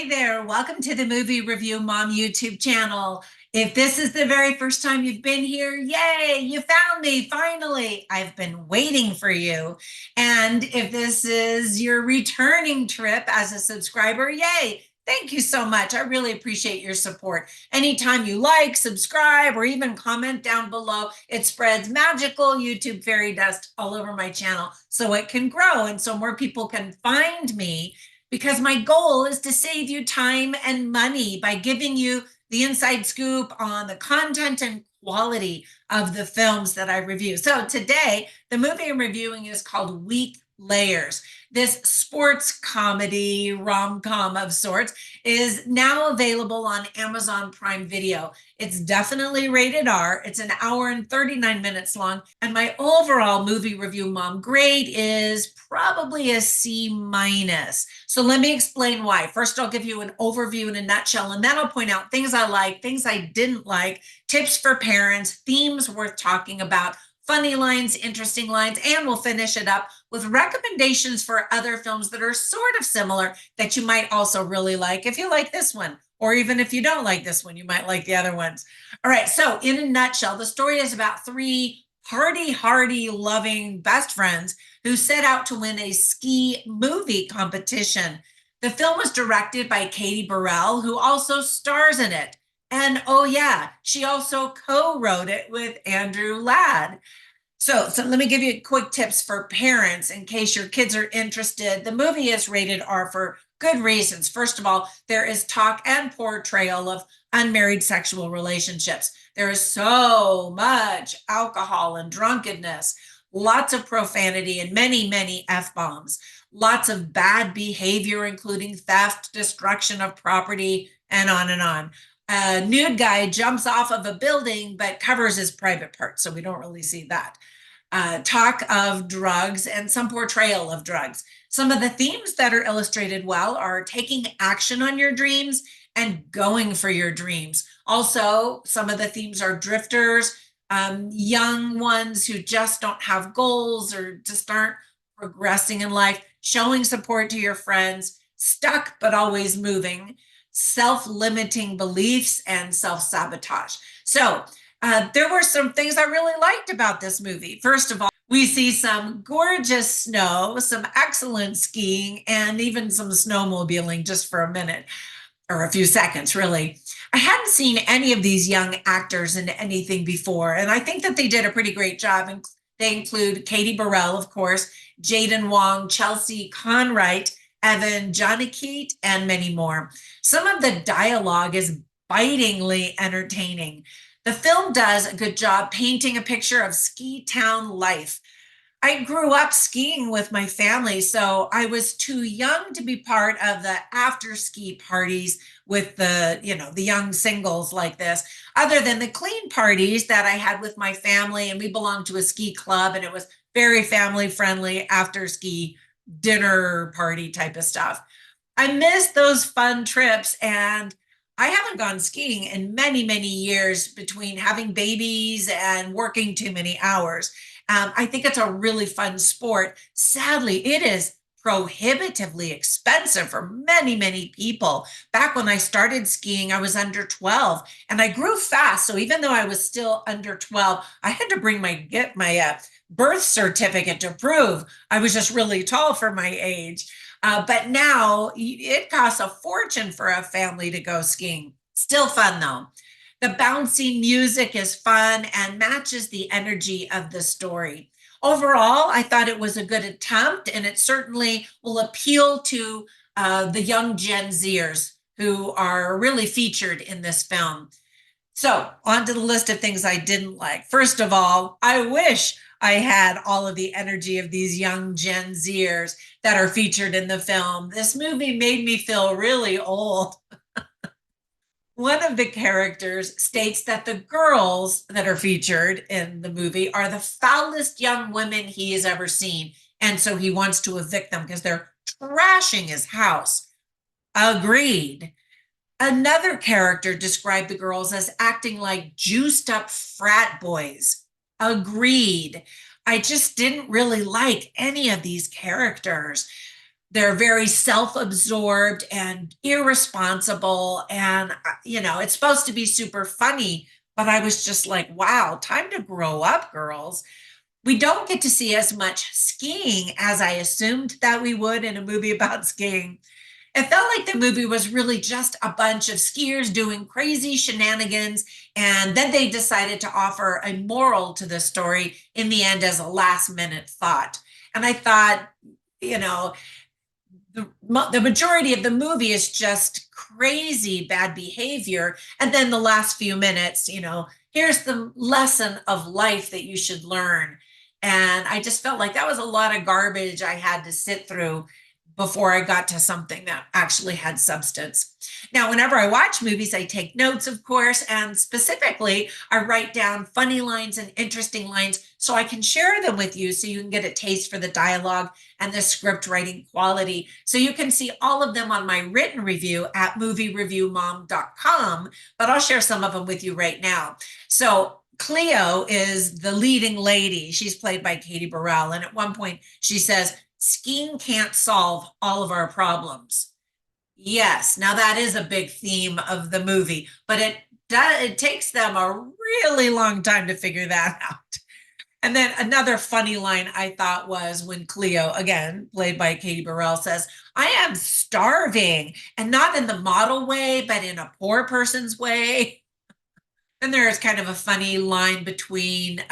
Hi there. Welcome to the Movie Review Mom YouTube channel. If this is the very first time you've been here, yay, you found me finally. I've been waiting for you. And if this is your returning trip as a subscriber, yay, thank you so much. I really appreciate your support. Anytime you like, subscribe, or even comment down below, it spreads magical YouTube fairy dust all over my channel so it can grow and so more people can find me, because my goal is to save you time and money by giving you the inside scoop on the content and quality of the films that I review. So today, the movie I'm reviewing is called Weak Layers. This sports comedy rom-com of sorts is now available on Amazon Prime Video. It's definitely rated R. It's an hour and 39 minutes long. And my overall movie review mom grade is probably a C minus. So let me explain why. First, I'll give you an overview in a nutshell, and then I'll point out things I like, things I didn't like, tips for parents, themes worth talking about, funny lines, interesting lines, and we'll finish it up with recommendations for other films that are sort of similar that you might also really like if you like this one. Or even if you don't like this one, you might like the other ones. All right, so in a nutshell, the story is about three hardy, loving best friends who set out to win a ski movie competition. The film was directed by Katie Burrell, who also stars in it. And oh yeah, she also co-wrote it with Andrew Ladd. So let me give you quick tips for parents in case your kids are interested. The movie is rated R for good reasons. First of all, there is talk and portrayal of unmarried sexual relationships. There is so much alcohol and drunkenness, lots of profanity and many F-bombs, lots of bad behavior, including theft, destruction of property, and on and on. A nude guy jumps off of a building but covers his private parts, so we don't really see that. Talk of drugs and some portrayal of drugs. Some of the themes that are illustrated well are taking action on your dreams and going for your dreams. Also, some of the themes are drifters, young ones who just don't have goals or just aren't progressing in life, showing support to your friends, stuck but always moving, self-limiting beliefs, and self-sabotage. So there were some things I really liked about this movie. First of all, we see some gorgeous snow, some excellent skiing, and even some snowmobiling just for a minute, or a few seconds, really. I hadn't seen any of these young actors in anything before, and I think that they did a pretty great job. And they include Katie Burrell, of course, Jaden Wong, Chelsea Conwright, Evan Jonikeet, and many more. Some of the dialogue is bitingly entertaining. The film does a good job painting a picture of ski town life. I grew up skiing with my family, so I was too young to be part of the after ski parties with the young singles like this, other than the clean parties that I had with my family. And we belonged to a ski club, and it was very family friendly after ski dinner party type of stuff. I miss those fun trips, and I haven't gone skiing in many years between having babies and working too many hours. I think it's a really fun sport. Sadly, it is prohibitively expensive for many people. Back when I started skiing, I was under 12 and I grew fast. So even though I was still under 12, I had to get my birth certificate to prove I was just really tall for my age. But now it costs a fortune for a family to go skiing. Still fun though. The bouncy music is fun and matches the energy of the story. Overall, I thought it was a good attempt, and it certainly will appeal to the young Gen Zers who are really featured in this film. So on to the list of things I didn't like. First of all, I wish I had all of the energy of these young Gen Zers that are featured in the film. This movie made me feel really old. One of the characters states that the girls that are featured in the movie are the foulest young women he has ever seen. And so he wants to evict them because they're trashing his house. Agreed. Another character described the girls as acting like juiced up frat boys. Agreed. I just didn't really like any of these characters. they're very self-absorbed and irresponsible. And, it's supposed to be super funny, but I was just like, wow, time to grow up, girls. We don't get to see as much skiing as I assumed that we would in a movie about skiing. It felt like the movie was really just a bunch of skiers doing crazy shenanigans. And then they decided to offer a moral to the story in the end as a last minute thought. And I thought, you know, the majority of the movie is just crazy bad behavior. And then the last few minutes, here's the lesson of life that you should learn. And I just felt like that was a lot of garbage I had to sit through before I got to something that actually had substance. Now, whenever I watch movies, I take notes, of course, and specifically, I write down funny lines and interesting lines so I can share them with you so you can get a taste for the dialogue and the script writing quality. So you can see all of them on my written review at moviereviewmom.com, but I'll share some of them with you right now. So Cleo is the leading lady. She's played by Katie Burrell. And at one point she says, skiing can't solve all of our problems. Yes, now that is a big theme of the movie, but it takes them a really long time to figure that out. And then another funny line I thought was when Cleo, again, played by Katie Burrell, says, I am starving, and not in the model way, but in a poor person's way. And there's kind of a funny line between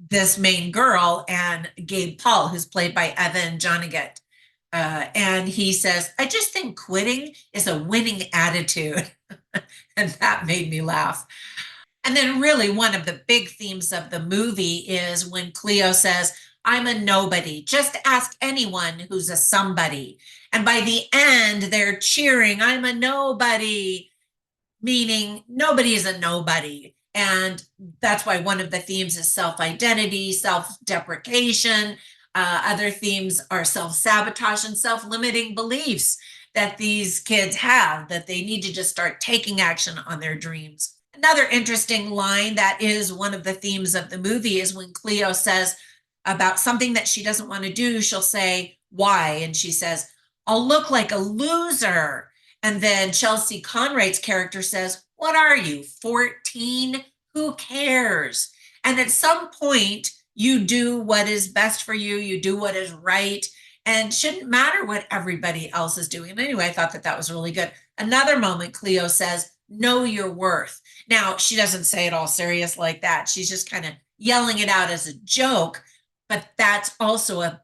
this main girl and Gabe Paul, who's played by Evan Jonigett. And he says, I just think quitting is a winning attitude. And that made me laugh. And then really one of the big themes of the movie is when Cleo says, I'm a nobody. Just ask anyone who's a somebody. And by the end, they're cheering, I'm a nobody, meaning nobody is a nobody. And that's why one of the themes is self-identity, self-deprecation. Other themes are self-sabotage and self-limiting beliefs that these kids have, that they need to just start taking action on their dreams. Another interesting line that is one of the themes of the movie is when Cleo says about something that she doesn't want to do, she'll say, why? And she says, I'll look like a loser. And then Chelsea Conrad's character says, what are you, 14? Who cares? And at some point, you do what is best for you. You do what is right. And shouldn't matter what everybody else is doing. Anyway, I thought that was really good. Another moment, Cleo says, know your worth. Now, she doesn't say it all serious like that. She's just kind of yelling it out as a joke. But that's also a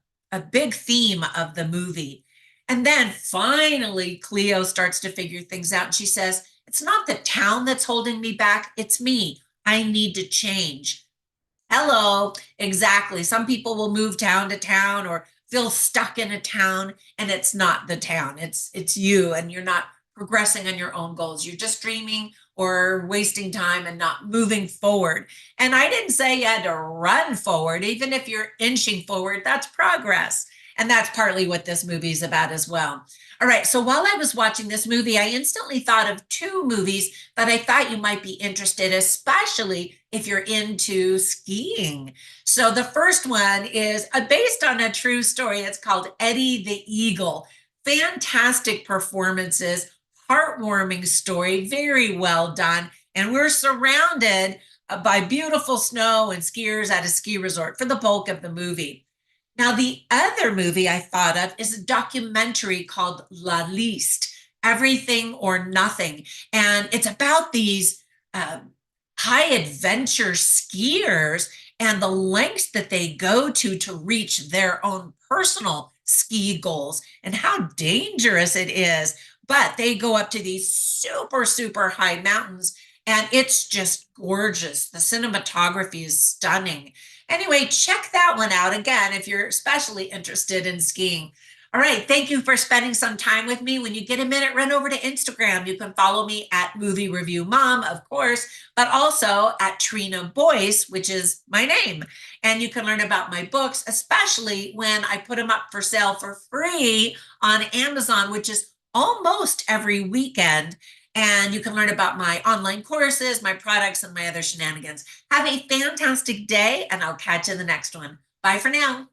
big theme of the movie. And then finally, Cleo starts to figure things out. And she says, it's not the town that's holding me back. It's me. I need to change. Hello, exactly. Some people will move town to town or feel stuck in a town, and it's not the town. It's you, and you're not progressing on your own goals. You're just dreaming or wasting time and not moving forward. And I didn't say you had to run forward. Even if you're inching forward, that's progress. And that's partly what this movie is about as well. All right, so while I was watching this movie, I instantly thought of two movies that I thought you might be interested, especially if you're into skiing. So the first one is based on a true story. It's called Eddie the Eagle. Fantastic performances, heartwarming story, very well done. And we're surrounded by beautiful snow and skiers at a ski resort for the bulk of the movie. Now, the other movie I thought of is a documentary called La Liste, Everything or Nothing. And it's about these high adventure skiers and the lengths that they go to reach their own personal ski goals and how dangerous it is. But they go up to these super, super high mountains, and it's just gorgeous. The cinematography is stunning. Anyway, check that one out again if you're especially interested in skiing. All right, thank you for spending some time with me. When you get a minute, run over to Instagram. You can follow me at Movie Review Mom, of course, but also at Trina Boice, which is my name. And you can learn about my books, especially when I put them up for sale for free on Amazon, which is almost every weekend. And you can learn about my online courses, my products, and my other shenanigans. Have a fantastic day, and I'll catch you in the next one. Bye for now.